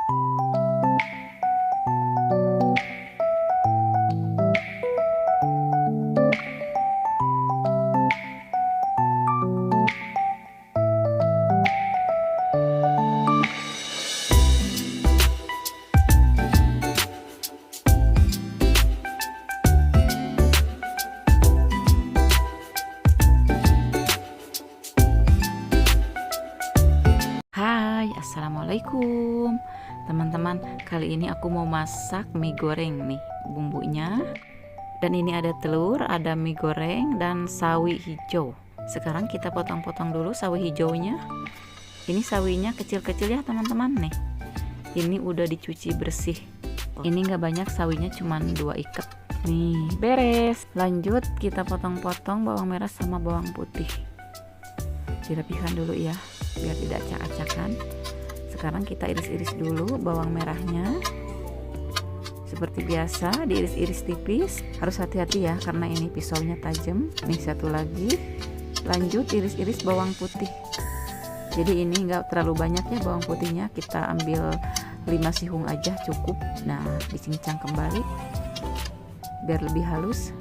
Hai, assalamualaikum teman-teman. Kali ini aku mau masak mie goreng nih bumbunya. Dan ini ada telur, ada mie goreng, dan sawi hijau. Sekarang kita potong-potong dulu sawi hijaunya. Ini sawinya kecil-kecil ya teman-teman nih. Ini udah dicuci bersih. Ini nggak banyak sawinya, cuman 2 ikat. Nih beres. Lanjut kita potong-potong bawang merah sama bawang putih. Dirapihkan dulu ya, biar tidak acak-acakan. Sekarang kita iris-iris dulu bawang merahnya. Seperti biasa diiris-iris tipis. Harus hati-hati ya karena ini pisaunya tajam. Nih satu lagi. Lanjut iris-iris bawang putih. Jadi ini enggak terlalu banyak ya bawang putihnya. Kita ambil 5 sihung aja cukup. Nah, dicincang kembali biar lebih halus.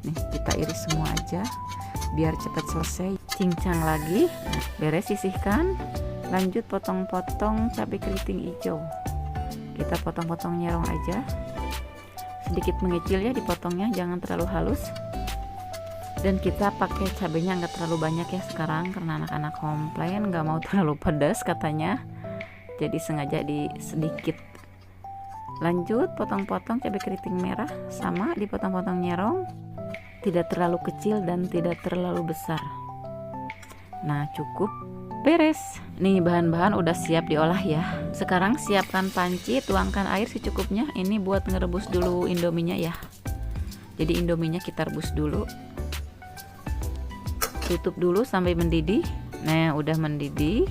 Nih kita iris semua aja biar cepat selesai. Cincang lagi. Nah, beres, sisihkan. Lanjut potong-potong cabai keriting hijau. Kita potong-potong nyerong aja, sedikit mengecil ya dipotongnya, jangan terlalu halus. Dan kita pakai cabenya nggak terlalu banyak ya sekarang karena anak-anak komplain nggak mau terlalu pedas katanya, jadi sengaja di sedikit. Lanjut potong-potong cabai keriting merah, sama dipotong-potong nyerong, tidak terlalu kecil dan tidak terlalu besar. Nah cukup, beres. Nih bahan-bahan udah siap diolah ya. Sekarang siapkan panci, tuangkan air secukupnya. Ini buat ngerebus dulu indominya ya. Jadi indominya kita rebus dulu. Tutup dulu sampai mendidih. Nah udah mendidih.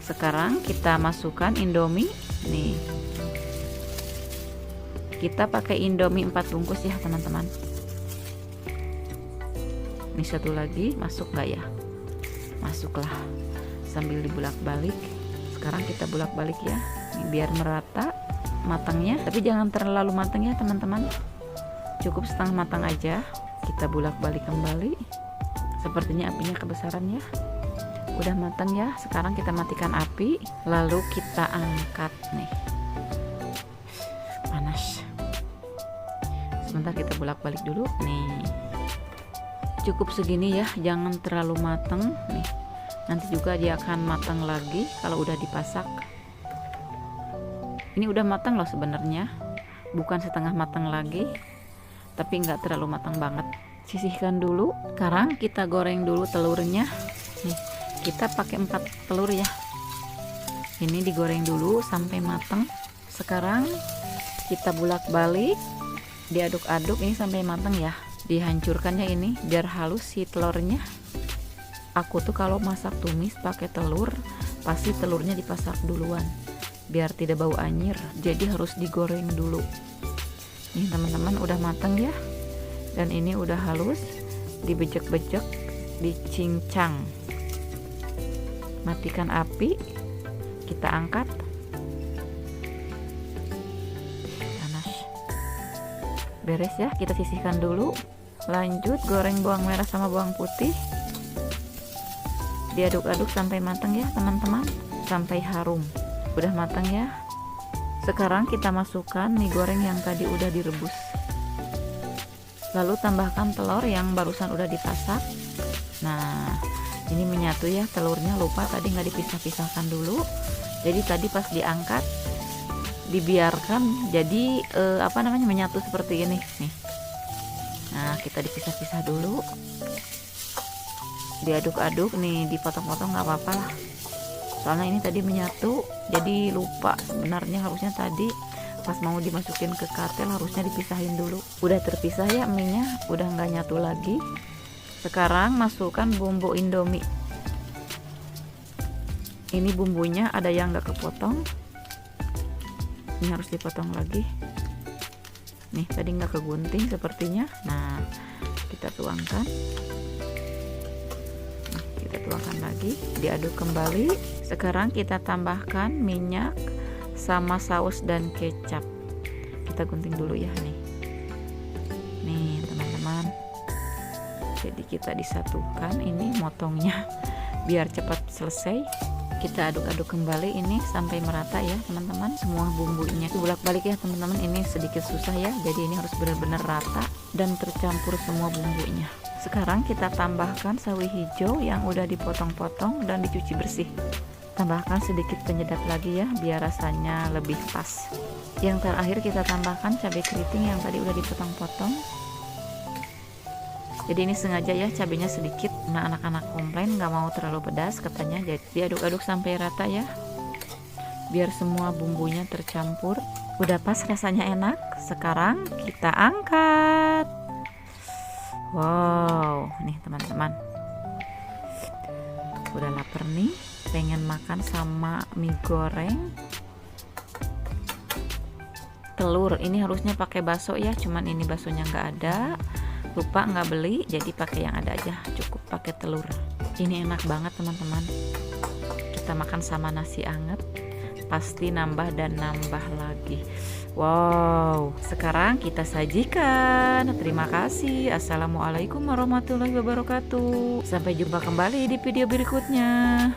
Sekarang kita masukkan indomie. Nih kita pakai indomie 4 bungkus ya teman-teman. Ini satu lagi masuk nggak ya? Masuklah, sambil dibulak-balik. Sekarang kita bulak-balik ya, ini biar merata matangnya, tapi jangan terlalu matang ya teman-teman, cukup setengah matang aja. Kita bulak-balik kembali. Sepertinya apinya kebesaran ya. Udah matang ya. Sekarang kita matikan api, lalu kita angkat nih. Panas. Sebentar kita bulak-balik dulu nih. Cukup segini ya, jangan terlalu matang nih. Nanti juga dia akan matang lagi kalau udah dipasak. Ini udah matang loh sebenarnya, bukan setengah matang lagi, tapi nggak terlalu matang banget. Sisihkan dulu. Sekarang kita goreng dulu telurnya. Nih, kita pakai 4 telur ya. Ini digoreng dulu sampai matang. Sekarang kita bulak-balik, diaduk-aduk ini sampai matang ya. Dihancurkannya ini biar halus si telurnya. Aku tuh kalau masak tumis pakai telur, pasti telurnya dipasak duluan biar tidak bau anyir, jadi harus digoreng dulu. Nih teman-teman udah matang ya, dan ini udah halus. Dibejek-bejek, dicincang. Matikan api, kita angkat. Panas. Beres ya, kita sisihkan dulu. Lanjut goreng bawang merah sama bawang putih. Diaduk-aduk sampai matang ya teman-teman, sampai harum. Udah matang ya. Sekarang kita masukkan mie goreng yang tadi udah direbus. Lalu tambahkan telur yang barusan udah dipasak. Nah ini menyatu ya telurnya, lupa tadi nggak dipisah-pisahkan dulu. Jadi tadi pas diangkat dibiarkan jadi menyatu seperti ini nih. Nah kita dipisah-pisah dulu, diaduk-aduk nih, dipotong-potong nggak apa-apa lah, soalnya ini tadi menyatu, jadi lupa sebenarnya harusnya tadi pas mau dimasukin ke kartel harusnya dipisahin dulu. Udah terpisah ya mie nya, udah nggak nyatu lagi. Sekarang masukkan bumbu indomie. Ini bumbunya ada yang nggak kepotong, ini harus dipotong lagi. Nih tadi nggak kegunting sepertinya. Nah kita tuangkan. Kita tuangkan lagi, diaduk kembali. Sekarang kita tambahkan minyak sama saus dan kecap. Kita gunting dulu ya nih. Nih teman-teman. Jadi kita disatukan ini motongnya biar cepat selesai. Kita aduk-aduk kembali ini sampai merata ya teman-teman, semua bumbunya. Bolak-balik ya teman-teman, ini sedikit susah ya. Jadi ini harus benar-benar rata dan tercampur semua bumbunya. Sekarang kita tambahkan sawi hijau yang udah dipotong-potong dan dicuci bersih. Tambahkan sedikit penyedap lagi ya biar rasanya lebih pas. Yang terakhir kita tambahkan cabai keriting yang tadi udah dipotong-potong. Jadi ini sengaja ya cabenya sedikit. Nah, anak-anak komplain nggak mau terlalu pedas katanya. Jadi diaduk-aduk sampai rata ya, biar semua bumbunya tercampur. Udah pas, rasanya enak. Sekarang kita angkat. Wow, nih teman-teman, udah lapar nih, pengen makan sama mie goreng telur. Ini harusnya pakai bakso ya, cuman ini baksonya nggak ada, lupa nggak beli, jadi pakai yang ada aja, cukup pakai telur. Ini enak banget teman-teman, kita makan sama nasi anget pasti nambah dan nambah lagi. Wow, sekarang kita sajikan. Terima kasih. Assalamualaikum warahmatullahi wabarakatuh. Sampai jumpa kembali di video berikutnya.